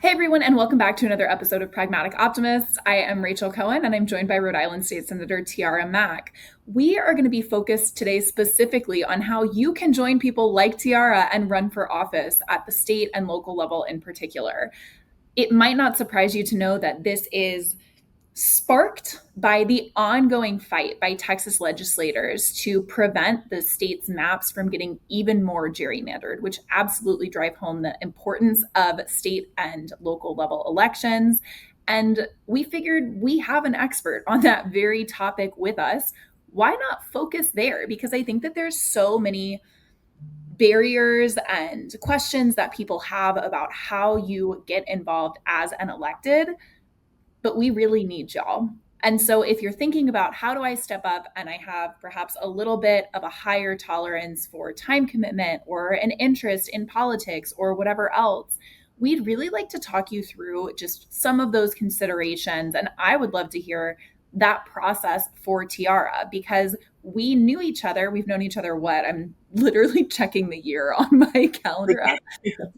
Hey everyone, and welcome back to another episode of Pragmatic Optimists. I am Rachel Cohen, and I'm joined by Rhode Island State Senator Tiara Mack. We are going to be focused today specifically on how you can join people like Tiara and run for office at the state and local level in particular. It might not surprise you to know that this is sparked by the ongoing fight by Texas legislators to prevent the state's maps from getting even more gerrymandered, which absolutely drive home the importance of state and local level elections. And we figured we have an expert on that very topic with us. Why not focus there? Because I think that there's so many barriers and questions that people have about how you get involved as an elected, but we really need y'all. And so if you're thinking about how do I step up and I have perhaps a little bit of a higher tolerance for time commitment or an interest in politics or whatever else, we'd really like to talk you through just some of those considerations. And I would love to hear that process for Tiara because we knew each other. We've known each other what? I'm literally checking the year on my calendar app.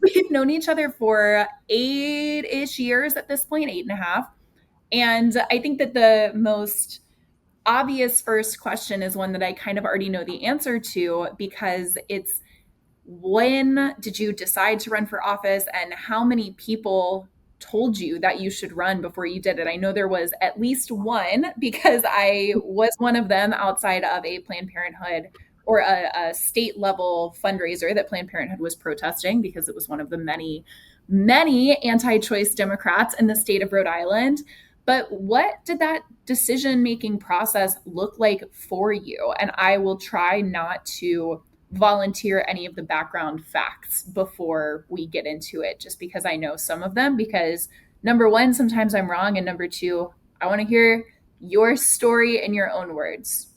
We've known each other for 8-ish years at this point, 8.5. And I think that the most obvious first question is one that I kind of already know the answer to because it's when did you decide to run for office and how many people told you that you should run before you did it? I know there was at least one because I was one of them outside of a Planned Parenthood or a state level fundraiser that Planned Parenthood was protesting because it was one of the many, many anti-choice Democrats in the state of Rhode Island. But what did that decision making process look like for you? And I will try not to volunteer any of the background facts before we get into it, just because I know some of them. Because number one, sometimes I'm wrong. And number two, I want to hear your story in your own words.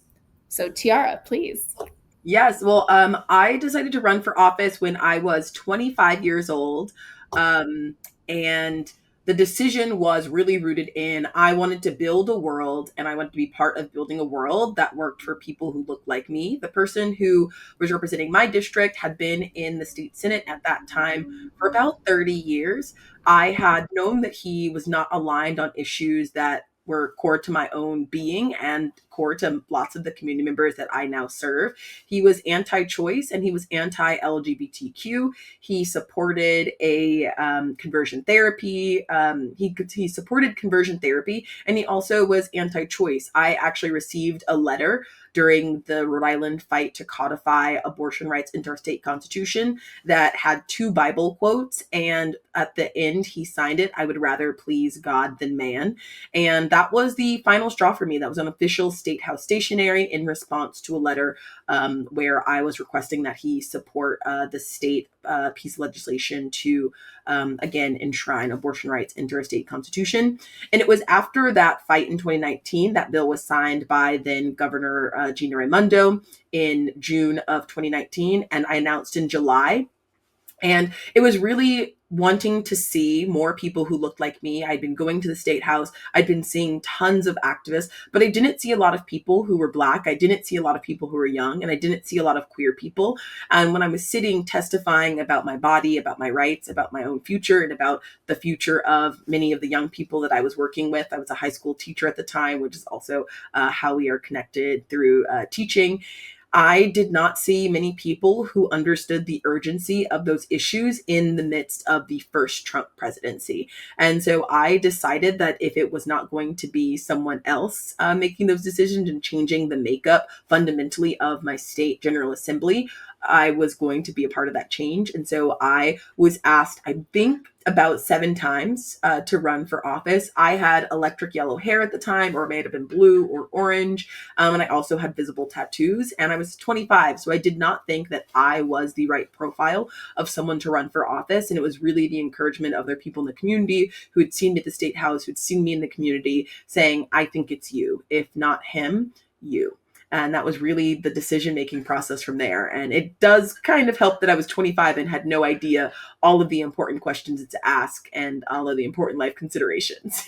So, Tiara, please. Yes. Well, I decided to run for office when I was 25 years old. And the decision was really rooted in I wanted to build a world and I wanted to be part of building a world that worked for people who looked like me. The person who was representing my district had been in the state Senate at that time for about 30 years. I had known that he was not aligned on issues that were core to my own being and core to lots of the community members that I now serve. He was anti-choice and he was anti-LGBTQ. He supported a conversion therapy. He supported conversion therapy, and he also was anti-choice. I actually received a letter during the Rhode Island fight to codify abortion rights into our state constitution that had two Bible quotes, and at the end he signed it, "I would rather please God than man." And that was the final straw for me. That was an official State House stationery in response to a letter where I was requesting that he support the state piece of legislation to, again, enshrine abortion rights into our state constitution. And it was after that fight in 2019 that bill was signed by then Governor Gina Raimondo in June of 2019, and I announced in July. And it was really wanting to see more people who looked like me. I'd been going to the state house. I'd been seeing tons of activists, but I didn't see a lot of people who were Black. I didn't see a lot of people who were young, and I didn't see a lot of queer people. And when I was sitting testifying about my body, about my rights, about my own future, and about the future of many of the young people that I was working with, I was a high school teacher at the time, which is also how we are connected through teaching. I did not see many people who understood the urgency of those issues in the midst of the first Trump presidency. And so I decided that if it was not going to be someone else making those decisions and changing the makeup fundamentally of my state General Assembly, I was going to be a part of that change. And so I was asked, I think, about 7 times to run for office. I had electric yellow hair at the time, or it may have been blue or orange. And I also had visible tattoos, and I was 25. So I did not think that I was the right profile of someone to run for office. And it was really the encouragement of other people in the community who had seen me at the state house, who'd seen me in the community saying, "I think it's you. If not him, you." And that was really the decision-making process from there. And it does kind of help that I was 25 and had no idea all of the important questions to ask and all of the important life considerations.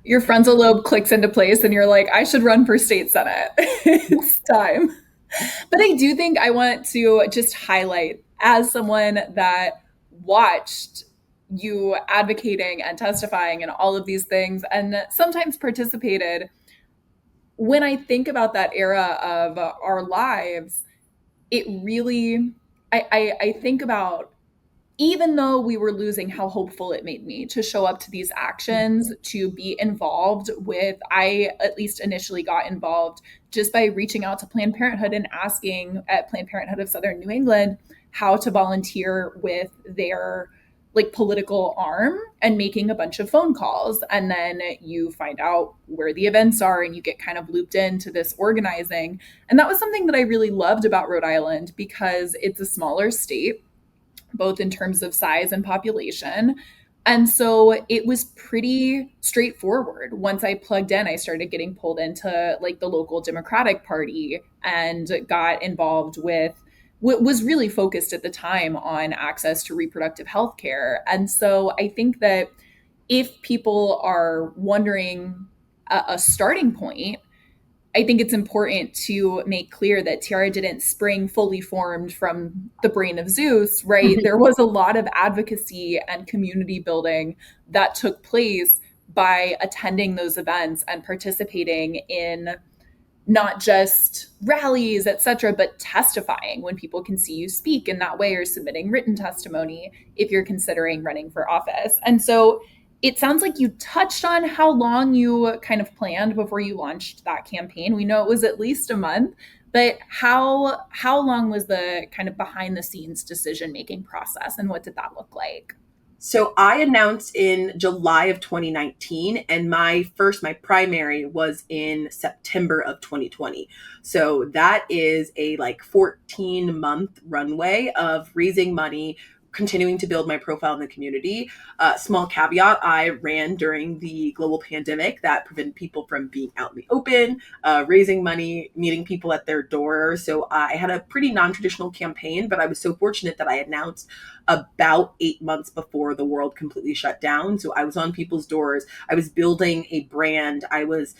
Your frontal lobe clicks into place, and you're like, I should run for state senate. It's time. But I do think I want to just highlight, as someone that watched you advocating and testifying and all of these things, and sometimes participated. When I think about that era of our lives, it really, I think about, even though we were losing, how hopeful it made me to show up to these actions, to be involved with, I at least initially got involved just by reaching out to Planned Parenthood and asking at Planned Parenthood of Southern New England how to volunteer with their like political arm, and making a bunch of phone calls. And then you find out where the events are and you get kind of looped into this organizing. And that was something that I really loved about Rhode Island, because it's a smaller state, both in terms of size and population. And so it was pretty straightforward. Once I plugged in, I started getting pulled into like the local Democratic Party and got involved with what was really focused at the time on access to reproductive health care. And so I think that if people are wondering a starting point, I think it's important to make clear that Tiara didn't spring fully formed from the brain of Zeus, right? There was a lot of advocacy and community building that took place by attending those events and participating in not just rallies, et cetera, but testifying when people can see you speak in that way, or submitting written testimony if you're considering running for office. And so it sounds like you touched on how long you kind of planned before you launched that campaign. We know it was at least a month, but how long was the kind of behind the scenes decision making process, and what did that look like? So I announced in July of 2019, and my primary was in September of 2020. So that is a like 14-month runway of raising money, continuing to build my profile in the community. Small caveat, I ran during the global pandemic that prevented people from being out in the open, raising money, meeting people at their door. So I had a pretty non-traditional campaign, but I was so fortunate that I announced about 8 months before the world completely shut down. So I was on people's doors. I was building a brand. I was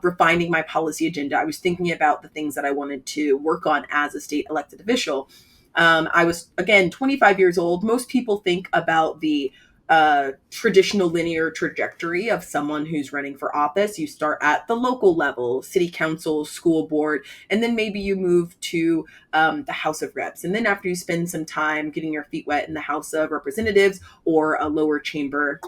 refining my policy agenda. I was thinking about the things that I wanted to work on as a state elected official. I was, again, 25 years old. Most people think about the traditional linear trajectory of someone who's running for office. You start at the local level, city council, school board, and then maybe you move to the House of Reps. And then after you spend some time getting your feet wet in the House of Representatives or a lower chamber,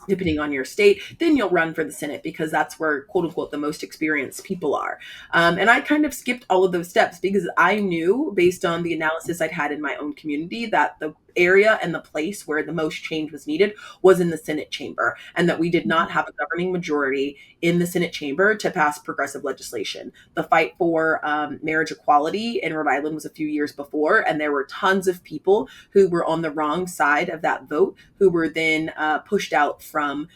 depending on your state, then you'll run for the Senate, because that's where, quote unquote, the most experienced people are. And I kind of skipped all of those steps because I knew, based on the analysis I'd had in my own community, that the area and the place where the most change was needed was in the Senate chamber, and that we did not have a governing majority in the Senate chamber to pass progressive legislation. The fight for marriage equality in Rhode Island was a few years before, and there were tons of people who were on the wrong side of that vote who were then pushed out from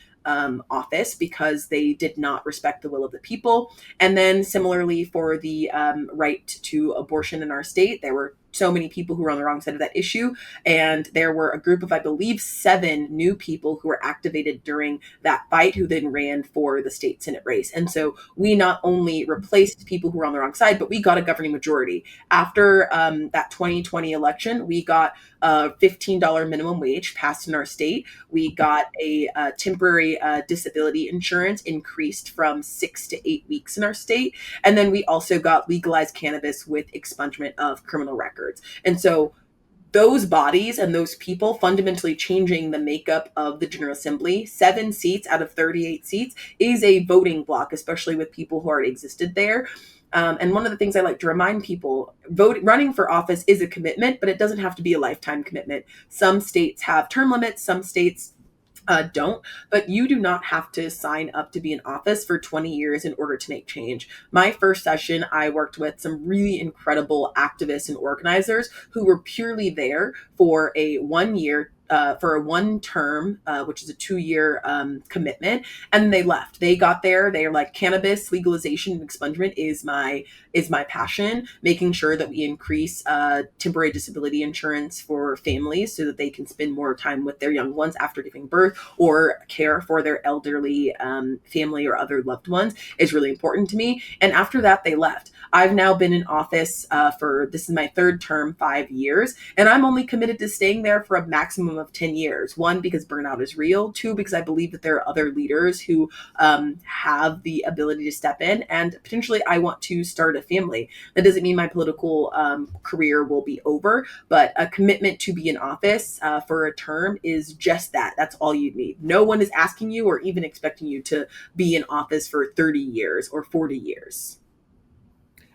office because they did not respect the will of the people. And then similarly for the right to abortion in our state, there were so many people who were on the wrong side of that issue. And there were a group of, I believe, 7 new people who were activated during that fight who then ran for the state Senate race. And so we not only replaced people who were on the wrong side, but we got a governing majority. After that 2020 election, we got a $15 minimum wage passed in our state. We got a temporary disability insurance increased from 6 to 8 weeks in our state. And then we also got legalized cannabis with expungement of criminal records. And so those bodies and those people fundamentally changing the makeup of the General Assembly, 7 seats out of 38 seats, is a voting block, especially with people who already existed there. And one of the things I like to remind people, running for office is a commitment, but it doesn't have to be a lifetime commitment. Some states have term limits, some states don't, but you do not have to sign up to be in office for 20 years in order to make change. My first session, I worked with some really incredible activists and organizers who were purely there for a 1 year, for a one term, which is a 2-year commitment, and they left. They got there. They are like, cannabis legalization and expungement is my passion. Making sure that we increase temporary disability insurance for families so that they can spend more time with their young ones after giving birth, or care for their elderly family or other loved ones, is really important to me. And after that, they left. I've now been in office this is my 3rd term, 5 years, and I'm only committed to staying there for a maximum minimum of 10 years. One, because burnout is real. Two, because I believe that there are other leaders who have the ability to step in, and potentially I want to start a family. That doesn't mean my political career will be over, but a commitment to be in office for a term is just that. That's all you need. No one is asking you or even expecting you to be in office for 30 years or 40 years.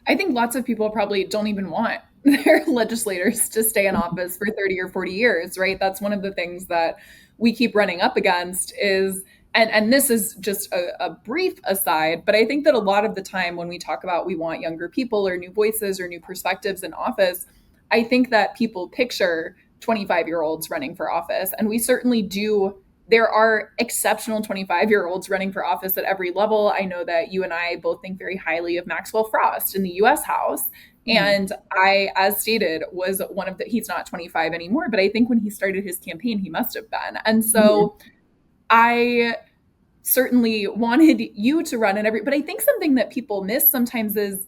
I think lots of people probably don't even want their legislators to stay in office for 30 or 40 years, right? That's one of the things that we keep running up against is, and this is just a brief aside, but I think that a lot of the time when we talk about we want younger people or new voices or new perspectives in office, I think that people picture 25-year-olds running for office. And we certainly do. There are exceptional 25-year-olds running for office at every level. I know that you and I both think very highly of Maxwell Frost in the US House. Mhm. And I, as stated, was one of the, he's not 25 anymore, but I think when he started his campaign, he must have been. And Mhm. so I certainly wanted you to run and every, but I think something that people miss sometimes is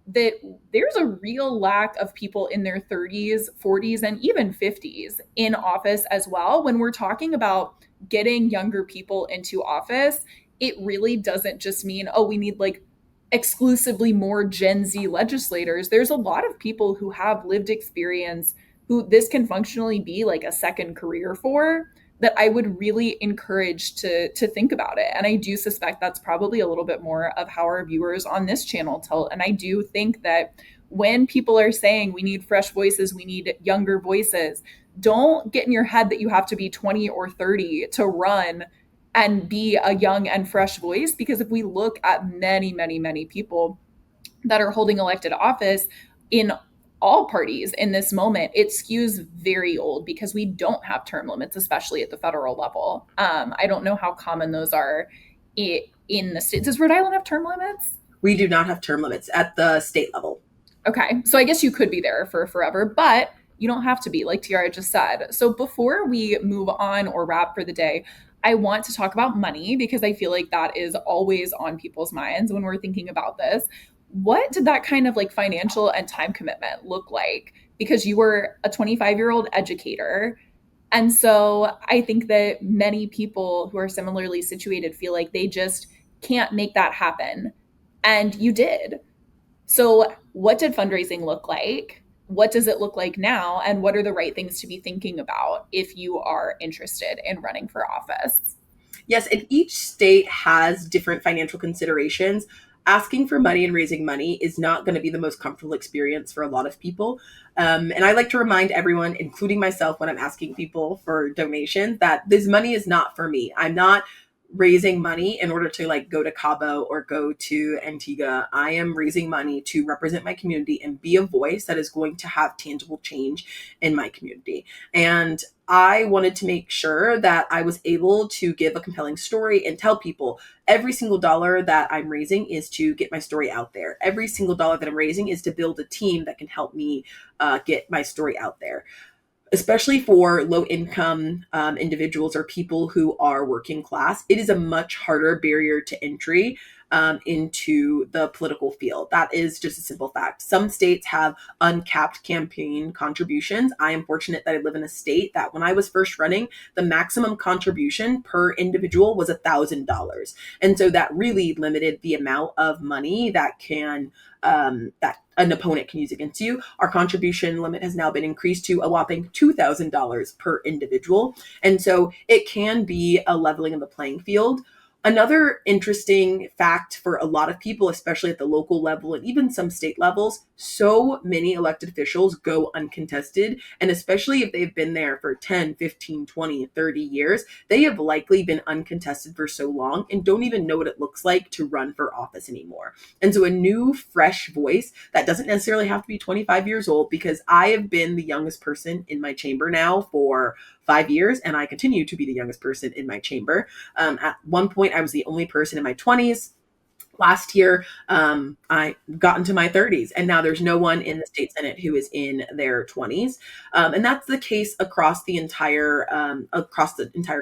that there's a real lack of people in their 30s, 40s, and even 50s in office as well. When we're talking about getting younger people into office, it really doesn't just mean, oh, we need like exclusively more Gen Z legislators. There's a lot of people who have lived experience who this can functionally be like a second career for that I would really encourage to think about it. And I do suspect that's probably a little bit more of how our viewers on this channel tell. And I do think that when people are saying we need fresh voices, we need younger voices, don't get in your head that you have to be 20 or 30 to run and be a young and fresh voice. Because if we look at many, many, many people that are holding elected office in all parties in this moment, it skews very old because we don't have term limits, especially at the federal level. I don't know how common those are in the states. Does Rhode Island have term limits? We do not have term limits at the state level. Okay, so I guess you could be there for forever, but you don't have to be, like Tiara just said. So before we move on or wrap for the day, I want to talk about money because I feel like that is always on people's minds when we're thinking about this. What did that kind of like financial and time commitment look like? Because you were a 25-year-old educator. And so I think that many people who are similarly situated feel like they just can't make that happen. And you did. So, what did fundraising look like? What does it look like now? And what are the right things to be thinking about if you are interested in running for office? Yes, and each state has different financial considerations. Asking for money and raising money is not going to be the most comfortable experience for a lot of people. And I like to remind everyone, including myself, when I'm asking people for donations, that this money is not for me. I'm not raising money in order to like go to Cabo or go to Antigua. I am raising money to represent my community and be a voice that is going to have tangible change in my community. And I wanted to make sure that I was able to give a compelling story and tell people every single dollar that I'm raising is to get my story out there. Every single dollar that I'm raising is to build a team that can help me get my story out there, especially for low income individuals or people who are working class. It is a much harder barrier to entry into the political field. That is just a simple fact. Some states have uncapped campaign contributions. I am fortunate that I live in a state that when I was first running, the maximum contribution per individual was $1,000. And so that really limited the amount of money that that an opponent can use against you. Our contribution limit has now been increased to a whopping $2,000 per individual. And so it can be a leveling of the playing field. Another interesting fact for a lot of people, especially at the local level and even some state levels, so many elected officials go uncontested. And especially if they've been there for 10, 15, 20, 30 years, they have likely been uncontested for so long and don't even know what it looks like to run for office anymore. And so a new, fresh voice that doesn't necessarily have to be 25 years old, because I have been the youngest person in my chamber now for 5 years, and I continue to be the youngest person in my chamber. At one point, I was the only person in my 20s. Last year, I got into my 30s, and now there's no one in the state senate who is in their 20s, and that's the case across the entire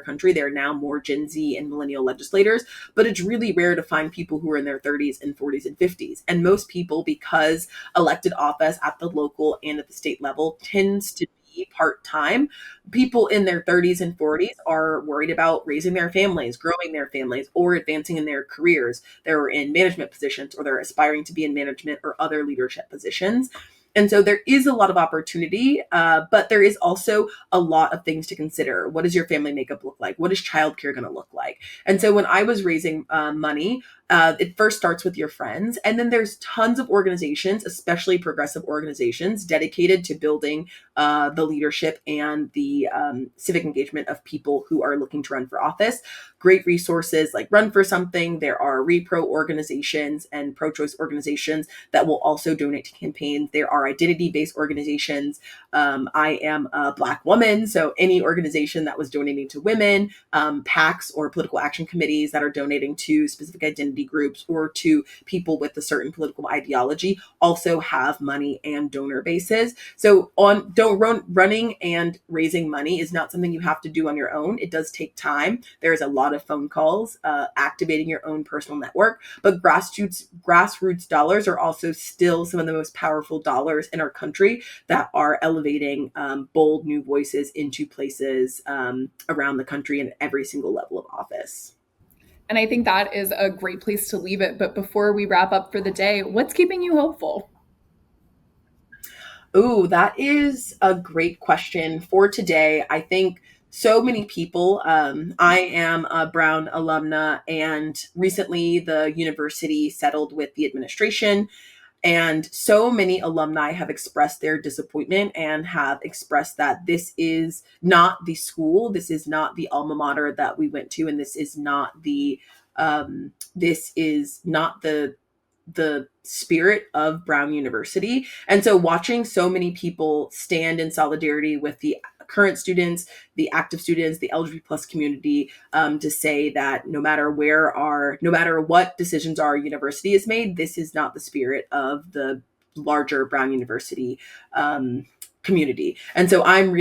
country. There are now more Gen Z and millennial legislators, but it's really rare to find people who are in their 30s and 40s and 50s. And most people, because elected office at the local and at the state level tends to FTE part-time. People in their 30s and 40s are worried about raising their families, growing their families, or advancing in their careers. They're in management positions, or they're aspiring to be in management or other leadership positions. And so there is a lot of opportunity, but there is also a lot of things to consider. What does your family makeup look like? What is childcare going to look like? And so when I was raising money, it first starts with your friends. And then there's tons of organizations, especially progressive organizations, dedicated to building the leadership and the civic engagement of people who are looking to run for office. Great resources like Run for Something. There are repro organizations and pro-choice organizations that will also donate to campaigns. There are identity-based organizations. I am a Black woman, so any organization that was donating to women, PACs or political action committees that are donating to specific identity groups or to people with a certain political ideology also have money and donor bases. So running and raising money is not something you have to do on your own. It does take time. There's a lot of phone calls, activating your own personal network, but grassroots dollars are also still some of the most powerful dollars in our country that are elevating bold new voices into places around the country and every single level of office. And I think that is a great place to leave it. But before we wrap up for the day, what's keeping you hopeful? Oh, that is a great question for today. I think so many people, I am a Brown alumna, and recently the university settled with the administration. And so many alumni have expressed their disappointment and have expressed that this is not the school, this is not the alma mater that we went to, and this is not the spirit of Brown University. And so watching so many people stand in solidarity with the current students, the active students, the LGBT plus community, to say that no matter what decisions our university has made, this is not the spirit of the larger Brown University community. And so I'm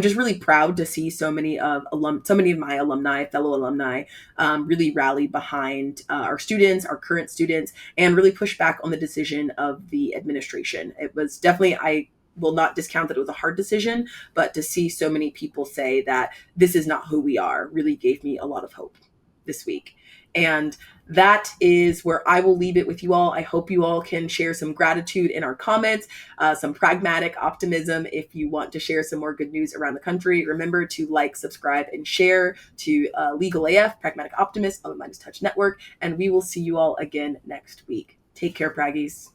just really proud to see so many of my fellow alumni, really rally behind our students, our current students, and really push back on the decision of the administration. It was definitely, I will not discount that it was a hard decision, but to see so many people say that this is not who we are really gave me a lot of hope this week. And that is where I will leave it with you all. I hope you all can share some gratitude in our comments, some pragmatic optimism if you want to share some more good news around the country. Remember to like, subscribe, and share to Legal AF, Pragmatic Optimists on the Midas Touch Network. And we will see you all again next week. Take care, Praggies.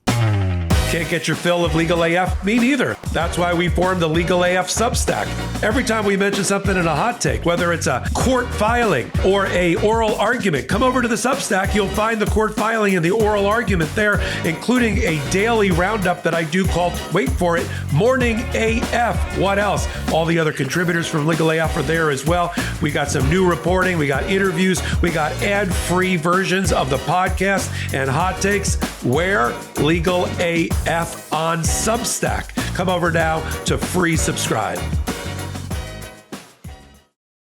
Can't get your fill of Legal AF? Me neither. That's why we formed the Legal AF Substack. Every time we mention something in a hot take, whether it's a court filing or a oral argument, come over to the Substack. You'll find the court filing and the oral argument there, including a daily roundup that I do called, wait for it, Morning AF. What else? All the other contributors from Legal AF are there as well. We got some new reporting. We got interviews. We got ad-free versions of the podcast and hot takes. Where? Legal AF on Substack. Come over now to free subscribe.